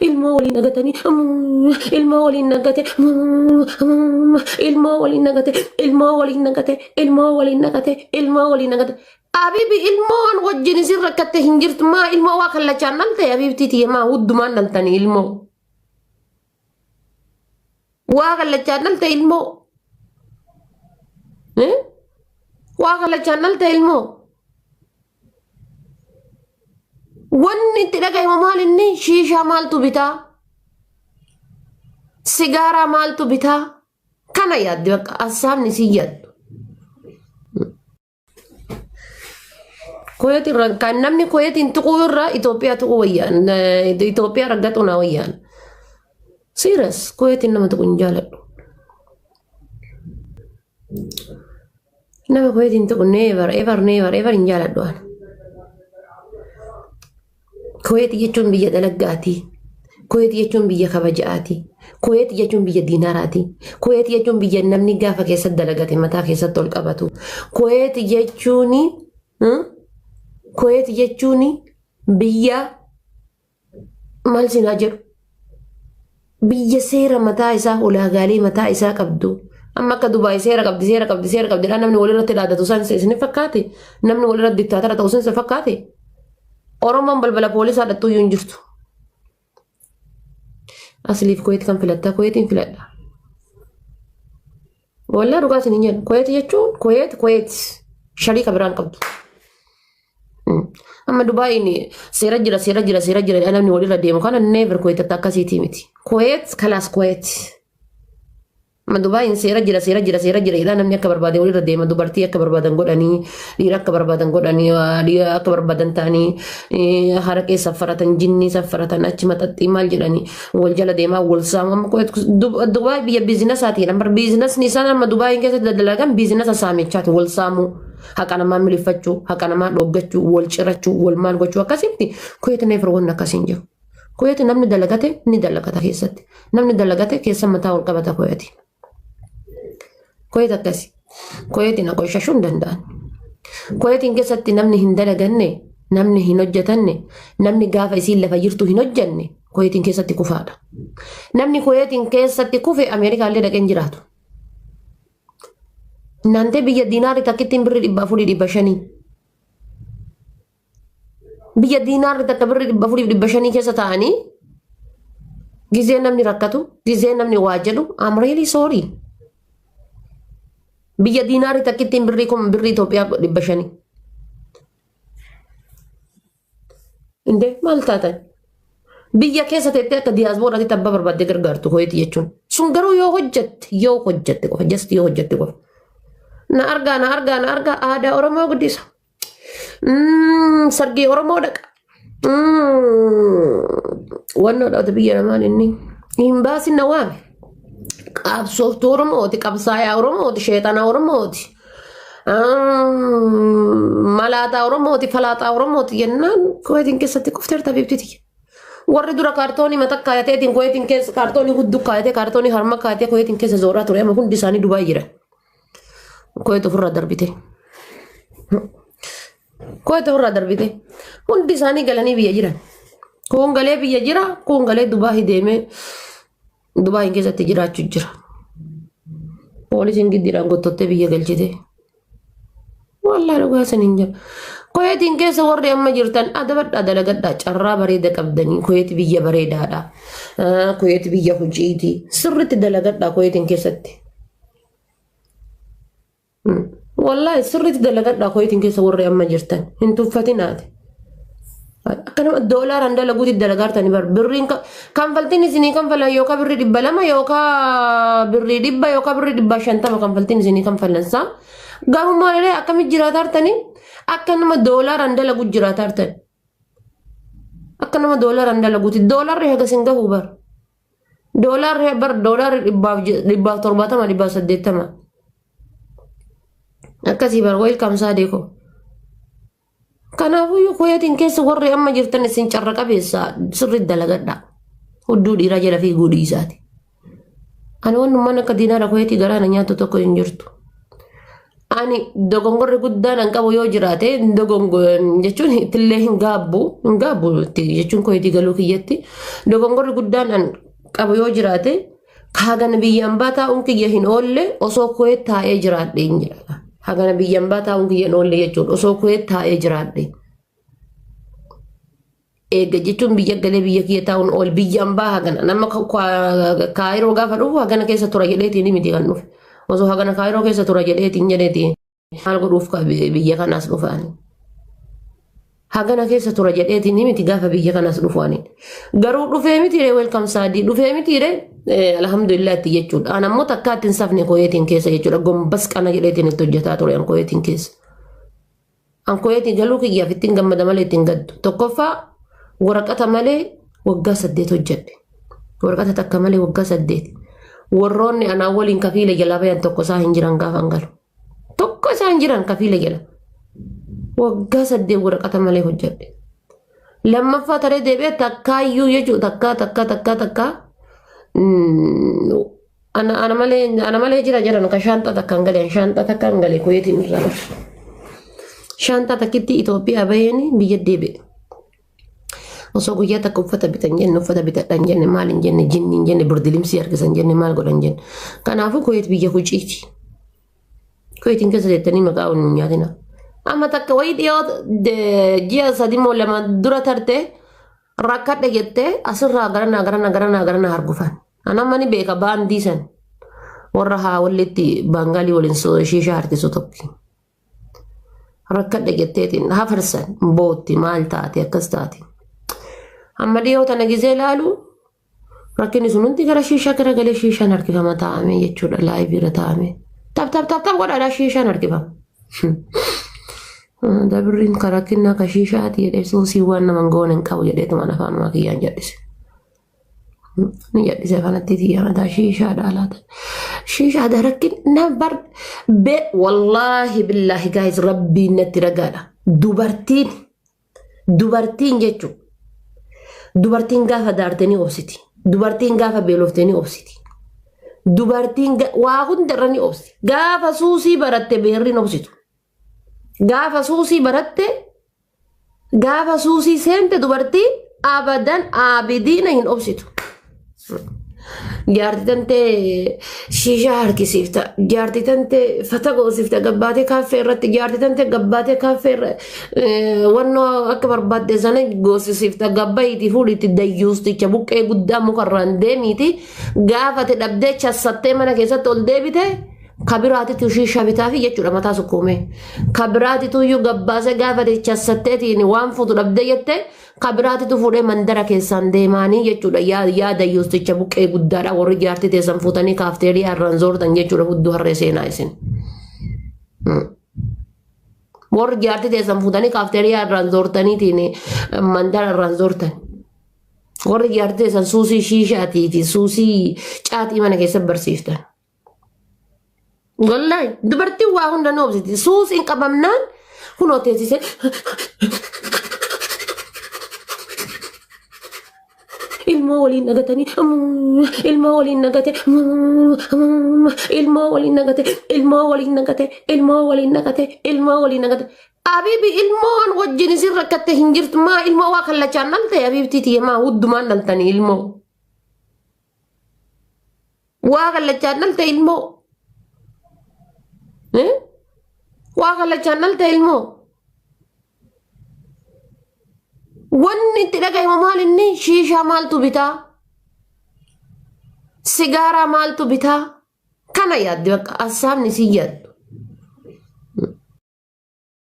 المولي نغتني المولي نغتي المولي نغتي المولي نغتي المولي نغتي المولي نغتي حبيبي المون وجني سر كته هنجرت ما المو واخلا channel يا حبيبتي تي ما ود ما نلتني المو واخلا channel المو واخلا channel المو wanni itti dhaga'e maal inni shiishaa maaltu bitaa sigaaraa maaltu bitaa kana yaadde bakka asaabni si yaaddu koyeti kan namni koyetiin tuquu irraa Itoophiyaa tuquu wayyaan Itoophiyaa raggaxuunaa wayyaan serious koyetiin nama tuqu hin jaaladhu nama koyetiin tuqu never hin jaaladhu ana كويت يجون بيا دلقاتي كويت يجون بيا خبجاتي كويت يجون بيا ديناراتي كويت يجون بيا نمني قافة كيسة دلقاتي متى كيسة تلقبتو كويت يجوني كويت يجوني بيا مال سناجر بيا سيرة متى إسا ولا غالي متى إسا قبدو أما كدبي سيرة قبدي أنا من ولي رتي لادة توسان سيسني فكاتي نمني ولي رتي دكتاترة توسان سفكاتي Oromoon balbala poolisaa dhattuu iyyuu hin jirtu. Asliif Kuwait kan filatta Kuwaitiin filadha. Walaa dhugaa isin hin jedhu. Kuwait jechuun Kuwait shariika biraan qabdu. Amma Dubaayin seera jira namni walirra deemu kana never Kuwait akkasiitii miti. Kuwait kalaas Kuwait. Amma Dubaayin seera jira ilaa namni akka barbaade walirra deema dubartii akka barbaadan godhanii dhiira akka barbaadan godhanii dhiira akka barbaadan ta'anii haraqee saffaratan jinnii saffaratan achi maxaxxii maal jedhanii wal jala deemaa wal saamu amma Dubaay biyya biizinasaatii lambar biizinasni isaan amma Dubaayin keessatti daldalagan biizinasa saamichaati wal saamuu haqa namaa milifachuu haqa namaa dhoggachuu wal cirachuu wal maal gochuu akkasitti Kuwait neefar wanna akkasiin jiru. Kuwait namni dalagate ni dalagata keessatti namni dalagate keessa mataa wal qabata Kuwait. Kuwait akkasi Kuwaitiin aqoshashuu hin danda'an. Kuwaitiin keessatti namni hin dalaganne namni hin hojjetanne namni gaafa isiin lafa jirtu hin hojjanne Kuwaitiin keessatti kufaadha. Namni Kuwaitiin keessatti kufe Ameerikaallee dhaqee hin jiraatu. Naantee biyya diinaarri takkittiin birri 400-500 biyya diinaarri takka birri 400-500 keessa ta'anii gizee namni rakkatu gizee namni waa jedhu I'm really sorry. Biyya diinaarri takkittiin birrii kun birrii Itoophiyaa 500. Inde maal taatan? Biyya keessa teettee akka diyaaspooraatii tabbaa barbaaddee gargaartu Kuwait jechuun. Sun garuu yoo hojjette qofa just yoo hojjette qofa. Na argaa aadaa Oromoo guddisa. Sargii Oromoo dhaqa. Wannoo dhaawata biyya namaan inni. Hin baasin na waame. Qabsooftuu Oromooti, qabsaayaa Oromooti, sheexana Oromooti. Malaataa Oromooti, falaaxaa Oromooti jennaan Kuwaitiin keessatti kufteerta biibtiti. Warri dura kaartoonii mataa kaayateetiin Kuwaitiin keessa kaartoonii hudduu kaayatee kaartoonii harma kaayatee Kuwaitiin keessa zooraa ture amma hundi isaanii Dubaay jira. Kuwait ofirraa darbite. Hundi isaanii galanii biyya jiran. Kun galee biyya jira, kun galee Dubaay deemee Dubaayin keessatti jiraachuu jira. Poolisiin giddiidhaan gottottee biyya galchite. Wallaahi dhugaa isin hin jiru. Kuwaitiin keessa warri amma jirtan adabadhaa dalagadhaa carraa bareeda qabdanii Kuwait biyya bareedaadha. Kuwait biyya hojiiti. Sirriitti dalagadhaa Kuwaitiin keessatti. Wallaahi sirriitti dalagadhaa Kuwaitiin keessa warri amma jirtan hin tuffatinaati. Akkanuma doolaaraan dalaguutti dalagaartanii bar birriin kanfaltiin isinii kanfalan yookaan birrii 200 yookaan birrii 100 yookaan birrii 150 kanfaltiin isinii kanfalansaa garuu maalilee akkamitti jiraatartanii akkanuma doolaaraan dalagu jiraatartan akkanuma doolaaraan dalaguutti doolaarri haga sin gahuu bar doolaarri 170 180 akkasii bar welcome saadeko. Kanaafuu Kuwaitiin keessa warri amma jirtan isin carra qabeessa sirriitti dalagadhaa. Hudduu dhiiraa jala fiiguu dhiisaati. Ani waan mana akka diinaara Kuwaitii garaana nyaatu tokko hin jirtu. ani dogongorri guddaan an qabu yoo jiraate jechuun itillee hin gaabbu jechuun koyitii galuu kiyyatti dogongorri guddaan an qabu yoo jiraate hagana biyyan baa taa'uun kiyya hin oolle osoo koyet taa'ee jiraadhe hin jedha. Hagana biyyan baa taa'uun kiyya hin oolle jechuun osoo koyet taa'ee jiraadhe. Eega jechuun biyya galee biyya kiyya taa'uun ol biyyan baa hagana nama kaayiroo gaafa dhufu hagana keessa tura jedheetiin miti kan dhufe. Osoo hagana kaayiroo keessa tura jedheetiin jedheetiin maal godhuuf biyya kanaas dhufaani. Hagana keessa tura jedheetiin miti gaafa biyya kanaas dhufaani. Garuu dhufee miti welcome saadii dhufee miti alhamdulillah itti jechuudha. An ammoo takka ittiin safne koyeetiin keessa jechuudha. Gombas qana jedheetiin itti hojjetaa ture an koyeetiin keessa. An koyeetiin galuu kiyyaaf ittiin gammada malee ittiin gaddu. Tokkoffaa waraqata malee waggaa 8 hojjedhe. Waraqata takka malee waggaa 8. Warroonni anaa waliin kafiila jala bayan tokko isaa hin jiran gaafa hin galu. Tokko isaa hin jiran kafiila jala. Waggaa 8 waraqata malee hojjedhe. Lammaffaa taree deebi'ee takkaayyuu jechuudha takka. Ana malee jira jedhan ka shaantaa takka hin galee shaantaa takka hin galee koyeetiin irraa dhufe. Shaantaa takkitti Itoophiyaa baheeni biyya deebi'e. Osoo guyyaa takka uffata bitan jenne uffata bitadhan jenne maal hin jenne jinni hin jenne birdilimsii harkisan jenne maal godhan jenne. Kanaafuu koyeet biyya hucciiti. Koyeetiin keessa jettanii maqaa ol nyaatina. Amma takka wayii dhiyoo ji'a 3 moo 2 dura tarte rakkadhe jettee asirraa garanaa argufan. Anamma ni beeka baandii san warra haa walitti baangalii waliin shiishaa harkisu tokki. Rakkadhe jetteetiin hafarsan bootti maal taate akkas taate. Amma dhiyoo tana gizee laalu rakkinni sun hundi gara shiishaa gara galee shiishaan harkifama taa'ame jechuudha laayiviirra taa'ame. Tap godhaadhaa shiishaan harkifama. Dabirriin karakkinna ka shiishaati jedhee suusii waan naman goone hin qabu jedheetuma afaanumaa kiyyaan jedhise. Ni jedhise kanatti tiyyamataa shiishaadha laata. Shiishaadha rakkin nabar wallaahi billaahi gaayis rabbiin natti ragaadha. Dubartiin jechuudha. Dubartiin gaafa daartanii obsiti. Dubartiin gaafa beeloftanii obsiti. Dubartiin waa hundarra ni obsi. Gaafa suusii baratte beerriin obsitu. Gaafa suusii baratte gaafa suusii seente dubartiin abadan abidiina hin obsitu. Jaartii tantee shiishaa harkisiifta. Jaartii tantee fata goosifta gabbaatee kaaffee irratti. Jaartii tantee gabbaatee kaaffee irratti wannoo akka barbaadde sana goosisiifta. Gabbayiiti fuudhiitti dayyuusticha buqqee guddaa mukarraan deemiiti. Gaafa te dhabdee chassattee mana keessatti ol deebite kabiraatitu shiishaa bitaafi jechuudha mataa sukkuume. Kabiraatitu iyyuu gabbaasee gaafa te chassatteetiin waan fuutu dhabdee jettee kabiraatitu fuudhee mandara keessaan deemaanii jechuudha yaada yuusticha buqqee guddaadha warri jaartii teessan fuutanii kaafteerii harraan zoortan jechuudha hudduu harree seenaa isin. Warri jaartii teessan fuutanii kaafteerii harraan zoortaniitiin mandara harraan zoortan. Warri jaartii teessan suusii shiishaatii fi suusii caatii mana keessa barsiiftan. Wallahi dubartiin waa hunda ni obsiti suusiin qabamnaan kunoo teessise. Ilmoo waliin nagatanii ilmoo waliin nagate ilmoo waliin nagate ilmoo waliin nagate ilmoo waliin nagate ilmoo waliin nagate. Abibi ilmoon wajjin isin rakkatte hin jirtu maa ilmoo waa kallachaan dhalte abibtiiti maa huddumaan dhaltanii ilmoo waa kallachaan dhalte ilmoo waa kallachaan dhalte ilmoo. Wanni itti dhagahimu maal inni shiishaa maaltu bitaa? Sigaaraa maaltu bitaa? Kana yaadde bakka assaabni si yaaddu.